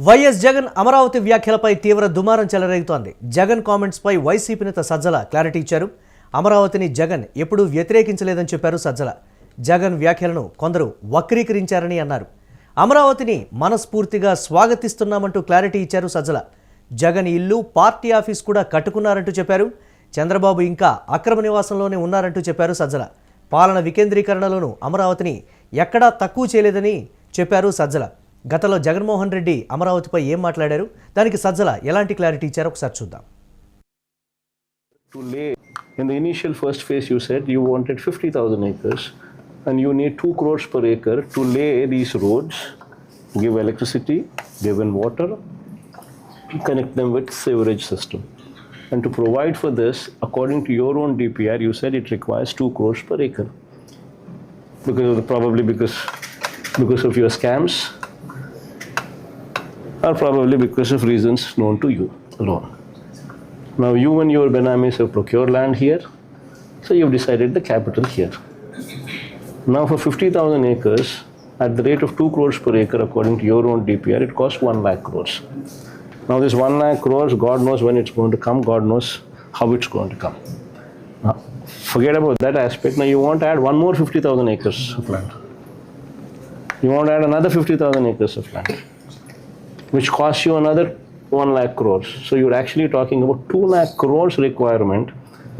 YS Jagan Amaravati వ్యాఖ్యలపై తీవ్ర దుమారం చెలరేగుతోంది. జగన్ కామెంట్స్ పై వైసీపీ నేత సజ్జల క్లారిటీ ఇచ్చారు. అమరావతిని జగన్ ఎప్పుడూ వ్యతిరేకించలేదని చెప్పారు సజ్జల. జగన్ వ్యాఖ్యలను కొందరు వక్రీకరించారని అన్నారు. అమరావతిని మనస్ఫూర్తిగా స్వాగతిస్తున్నామంటూ క్లారిటీ ఇచ్చారు సజ్జల. జగన్ ఇల్లు, పార్టీ ఆఫీస్ కూడా కట్టుకున్నారంటూ చెప్పారు. చంద్రబాబు ఇంకా అక్రమ నివాసంలోనే ఉన్నారంటూ చెప్పారు సజ్జల. పాలన వికేంద్రీకరణలోనూ అమరావతిని ఎక్కడా తక్కువ చేయలేదని చెప్పారు సజ్జల. గతంలో జగన్మోహన్ రెడ్డి అమరావతిపై ఏం మాట్లాడారు, దానికి సజ్జల ఎలాంటి క్లారిటీ ఇచ్చారో ఒకసారి చూద్దాం. In the initial first phase you said you wanted 50,000 acres and you need 2 crores per acre to lay these roads, give electricity, give in water, connect them with sewerage system. And to provide for this, according to your own DPR, you said it requires 2 crores per acre. Probably because of your scams, or probably because of reasons known to you alone. Now you and your Benamis have procured land here, so you've decided the capital here. Now for 50,000 acres, at the rate of 2 crores per acre according to your own DPR, it costs 1 lakh crores. Now this 1 lakh crores, God knows when it's going to come, God knows how it's going to come. Now, forget about that aspect. Now you want to add one more 50,000 acres of land. You want to add another 50,000 acres of land, which costs you another 1 lakh crores. So you're actually talking about 2 lakh crores requirement,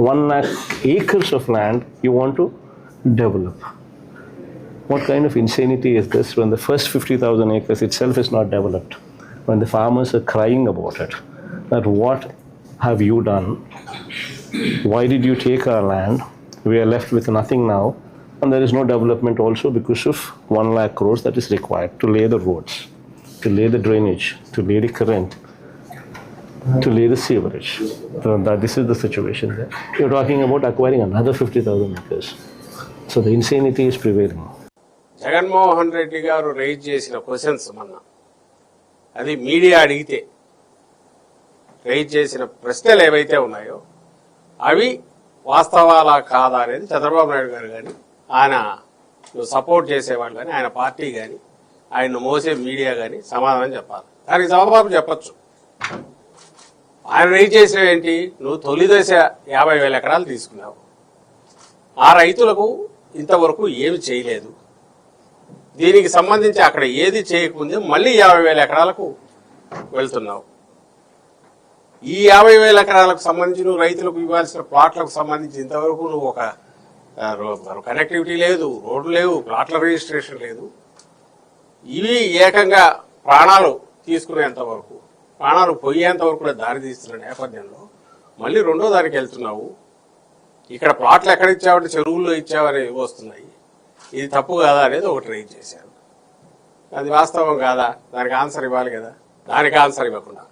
1 lakh acres of land you want to develop. What kind of insanity is this when the first 50,000 acres itself is not developed? When the farmers are crying about it, that what have you done? Why did you take our land? We are left with nothing now, and there is no development also because of 1 lakh crores that is required to lay the roads, to lay the drainage, to lay the current, to lay the sewerage. So this is the situation there. You're talking about acquiring another 50,000 acres. So the insanity is prevailing. Jaganmohan Reddy గారు rise చేసిన questions మొన్న అది media అడిగితే rise చేసిన ప్రశ్నలు ఏవైతే ఉన్నాయో అవి వాస్తవాలా కాదా అనేది చంద్రబాబు నాయుడు గారు కానీ ఆయన సపోర్ట్ చేసేవాళ్ళు కానీ ఆయన పార్టీ కానీ ఆయన మోసే మీడియా కానీ సమాధానం చెప్పాలి. దానికి జవాబు చెప్పచ్చు. ఆయన రైజ్ చేసిన ఏంటి, నువ్వు తొలి దశ 50,000 ఎకరాలు తీసుకున్నావు, ఆ రైతులకు ఇంతవరకు ఏమి చేయలేదు, దీనికి సంబంధించి అక్కడ ఏది చేయకముందే మళ్ళీ 50,000 ఎకరాలకు వెళ్తున్నావు. ఈ 50,000 ఎకరాలకు సంబంధించి నువ్వు రైతులకు ఇవ్వాల్సిన ప్లాట్లకు సంబంధించి ఇంతవరకు నువ్వు ఒక కనెక్టివిటీ లేదు, రోడ్లు లేవు, ప్లాట్ల రిజిస్ట్రేషన్ లేదు. ఇవి ఏకంగా ప్రాణాలు తీసుకునేంత వరకు, ప్రాణాలు పోయేంత వరకు కూడా దారి తీస్తున్న నేపథ్యంలో మళ్ళీ రెండో దానికి వెళ్తున్నావు. ఇక్కడ ప్లాట్లు ఎక్కడ ఇచ్చావంటే చెరువుల్లో ఇచ్చావని వస్తున్నాయి. ఇది తప్పు కాదా అనేది ఒకటి రైజ్ చేశారు. అది వాస్తవం కాదా, దానికి ఆన్సర్ ఇవ్వాలి కదా. దానికి ఆన్సర్ ఇవ్వకుండా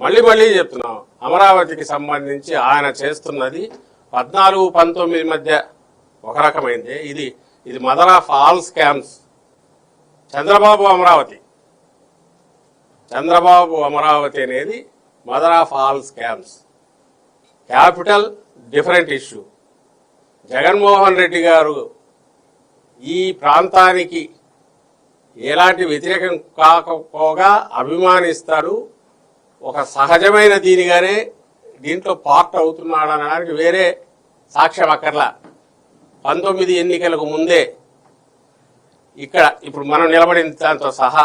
మళ్ళీ చెప్తున్నాం, అమరావతికి సంబంధించి ఆయన చేస్తున్నది 14-19 మధ్య ఒక రకమైంది. ఇది mother of all scams. Chandrababu Amaravati అనేది mother of all scams. Capital different issue. Jaganmohan Reddy గారు ఈ ప్రాంతానికి ఎలాంటి వ్యతిరేకం కాకపోగా అభిమానిస్తాడు, ఒక సహజమైన దీనిగానే దీంట్లో పార్ట్ అవుతున్నాడు అనడానికి వేరే సాక్ష్యం అక్కర్లా. 19 ఎన్నికలకు ముందే ఇక్కడ ఇప్పుడు మనం నిలబడిన దాంతో సహా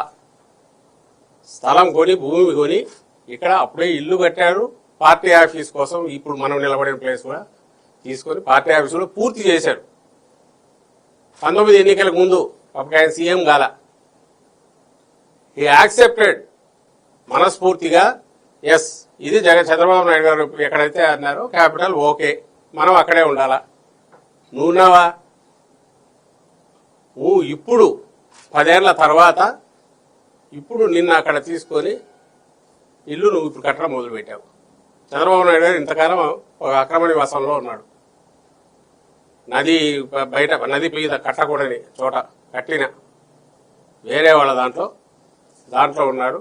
స్థలం కొని, భూమి కొని ఇక్కడ అప్పుడే ఇల్లు కట్టాడు పార్టీ ఆఫీస్ కోసం. ఇప్పుడు మనం నిలబడిన ప్లేస్ కూడా తీసుకొని పార్టీ ఆఫీస్ కూడా పూర్తి చేశాడు 19 ఎన్నికలకు ముందు. అప్పుడు ఆయన సీఎం గాల. ఈ యాక్సెప్టెడ్ మనస్ఫూర్తిగా, ఎస్ ఇది చంద్రబాబు నాయుడు గారు ఎక్కడైతే అన్నారో క్యాపిటల్, ఓకే మనం అక్కడే ఉండాలా. నువ్వున్నావా? నువ్వు ఇప్పుడు 10 ఏళ్ల తర్వాత ఇప్పుడు నిన్న అక్కడ తీసుకొని ఇల్లు నువ్వు ఇప్పుడు కట్టడం మొదలుపెట్టావు. చంద్రబాబు నాయుడు గారు ఇంతకాలం ఒక అక్రమ నివాసంలో ఉన్నాడు. నది బయట, నది మీద కట్టకూడని చోట కట్టిన వేరే వాళ్ళ దాంట్లో ఉన్నాడు.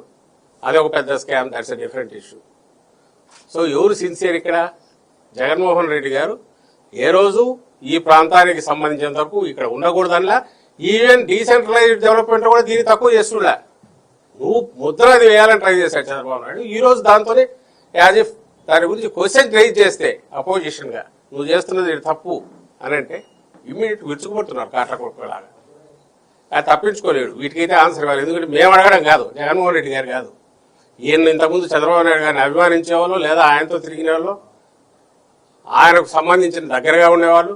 అదే ఒక పెద్ద scam. That's a different issue. So ఎవరు సిన్సియర్ ఇక్కడ? జగన్మోహన్ రెడ్డి గారు ఏ రోజు ఈ ప్రాంతానికి సంబంధించినంత వరకు ఇక్కడ ఉండకూడదనిలా, ఈవెన్ డీసెంట్రలైజ్డ్ డెవలప్మెంట్ కూడా దీన్ని తక్కువ చేస్తుండలే. నువ్వు ముద్ర అది వేయాలని ట్రై చేశాడు చంద్రబాబు నాయుడు. ఈ రోజు దాంతోనే యాజ్ ఇఫ్ దాని గురించి క్వశ్చన్ రైజ్ చేస్తే అపోజిషన్గా నువ్వు చేస్తున్నది ఇది తప్పు అని అంటే ఇమ్మీడియట్ విరుచుకుపడుతున్నారు కాట్ల కొట్టుకోలాగా. అది తప్పించుకోలేడు, వీటికైతే ఆన్సర్ ఇవ్వాలి. ఎందుకంటే మేము అడగడం కాదు, జగన్మోహన్ రెడ్డి గారు కాదు. ఈయన ఇంతకుముందు చంద్రబాబు నాయుడు గారిని అభిమానించేవాళ్ళు లేదా ఆయనతో తిరిగిన వాళ్ళు, ఆయనకు సంబంధించిన దగ్గరగా ఉండేవాళ్ళు,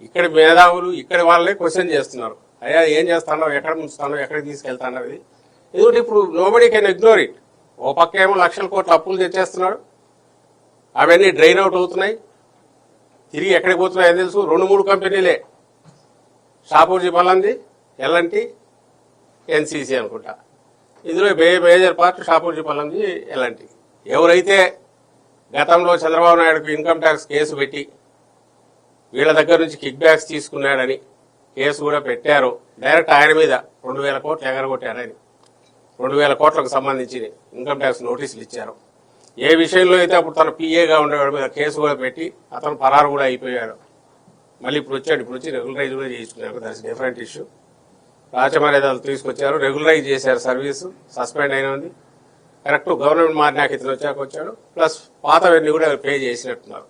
ఇక్కడి మేధావులు ఇక్కడి వాళ్ళే క్వశ్చన్ చేస్తున్నారు. అయ్యా ఏం చేస్తానో, ఎక్కడ ముంచుతానో, ఎక్కడికి తీసుకెళ్తానో ఇది. ఎందుకంటే ఇప్పుడు నోబడీ కెన్ ఇగ్నోర్ ఇట్. ఓ పక్క ఏమో లక్షల కోట్ల అప్పులు తెచ్చేస్తున్నాడు, అవన్నీ డ్రైన్ అవుట్ అవుతున్నాయి. తిరిగి ఎక్కడికి పోతున్నాయని తెలుసు. 2-3 కంపెనీలే, షాపూర్జీ పల్లంది, ఎల్ఎన్టీ, ఎన్సీసీ అనుకుంటా. ఇందులో మేజర్ పార్ట్ షాపూర్జీ పల్లంది, ఎల్ఎన్టీ. ఎవరైతే గతంలో చంద్రబాబు నాయుడుకు ఇన్కమ్ ట్యాక్స్ కేసు పెట్టి వీళ్ళ దగ్గర నుంచి కిక్ బ్యాక్స్ తీసుకున్నాడని కేసు కూడా పెట్టారో, డైరెక్ట్ ఆయన మీద 2,000 కోట్లు ఎగరగొట్టారని 2,000 కోట్లకు సంబంధించి ఇన్కమ్ ట్యాక్స్ నోటీసులు ఇచ్చారు. ఏ విషయంలో అయితే అప్పుడు తన పిఏగా ఉండేవాడి మీద కేసు కూడా పెట్టి అతను పరారు కూడా అయిపోయాడు. మళ్ళీ ఇప్పుడు వచ్చాడు, ఇప్పుడు వచ్చి రెగ్యులరైజ్ కూడా చేయించుకున్నాడు. That's different issue. రాచమర్యాదలు తీసుకొచ్చారు, రెగ్యులరైజ్ చేశారు సర్వీసు, సస్పెండ్ అయిన ఉంది. కరెక్ట్ గవర్నమెంట్ మారినాక ఇతను వచ్చాక వచ్చాడు. ప్లస్ పాతవన్నీ కూడా పే చేసినట్టున్నారు.